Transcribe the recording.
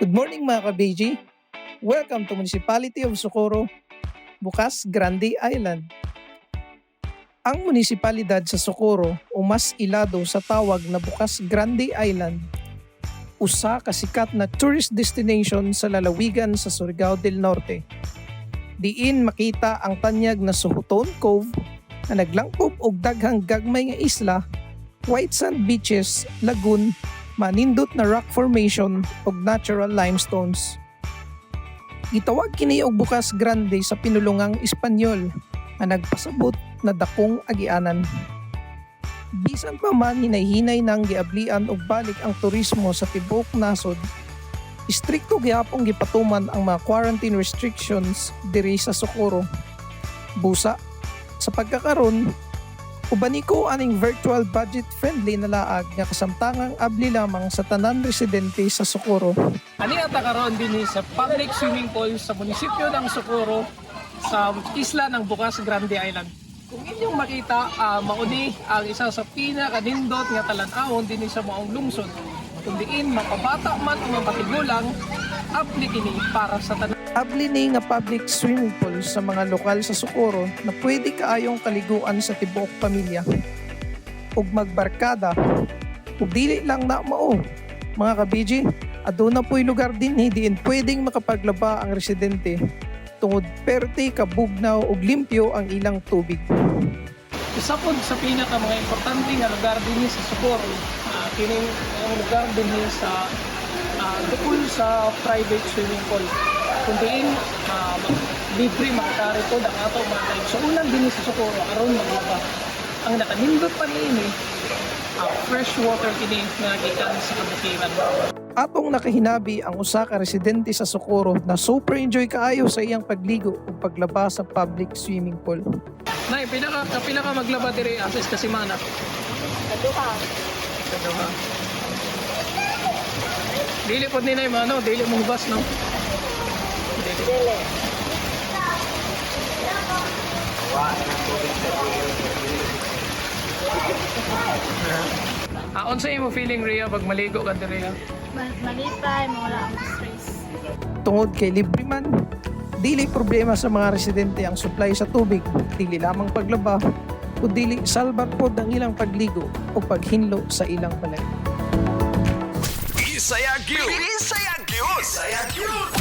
Good morning mga ka-BG. Welcome to Municipality of Socorro, Bukas Grande Island. Ang munisipalidad sa Socorro o mas ilado sa tawag na Bukas Grande Island, usa ka sikat na tourist destination sa lalawigan sa Surigao del Norte. Diin makita ang tanyag na Sohoton Cove na naglangkob og daghang gagmay nga isla, white sand beaches, lagoon, manindot na rock formation ug natural limestones. Gitawag kini og Bukas Grande sa pinulungang Espanyol nga nagpasabot na dakong agianan. Bisan pa man hinay-hinay nang giablian og balik ang turismo sa tibuok nasod, istrikto gyapon gipatuman ang mga quarantine restrictions diri sa Socorro. Busa sa pagkakaron, ubaniko aning virtual budget-friendly na laag nga kasamtangang abli lamang sa tanan residente sa Socorro. Ani ata karon dinhi sa public swimming pool sa munisipyo ng Socorro sa isla ng Bukas Grande Island. Kung inyong makita, mauni ang isa sa pinakanindot nga talan-awon dinhi sa maong lungsod. Kung diin makabata man o mapatigulang, apli kini para sa tanan. Abli ni nga public swimming pool sa mga lokal sa Socorro na pwede kaayong kaliguan sa tibuok pamilya. Ug magbarkada, ug dili lang na mao. Mga ka-BG, aduna po'y lugar dinhi diin pwedeng makapaglaba ang residente tungod perti, kabugnaw ug limpyo ang ilang tubig. Isa po sa pinaka mga importante nga lugar dinhi sa Socorro, kining ang lugar dinhi sa dukol sa private swimming pool. Kung diin, libre makakari po ang ato mga tayo. So unang din sa Socorro, aron maglaba. Ang nakanindot pa niini, fresh water kini nga gikan sa kabukiran. Atong nakahinabi ang usa ka residente sa Socorro na super enjoy kaayo sa iyang pagligo ug paglaba sa public swimming pool. Nay, kapila ka maglaba diri asis ka semana? Kaduha. Dili po ni nay mano, dili mong bus no. Dili. Unsa imo feeling Rhea pag maligo ka diri? Malipay, mawala ang stress. Tungod kay libre man, dili problema sa mga residente ang supply sa tubig, dili lamang paglaba, o dili salbar pod ang ilang pagligo o paghinlo sa ilang balay. Isayag yun! Isayag yun! Isayag yun!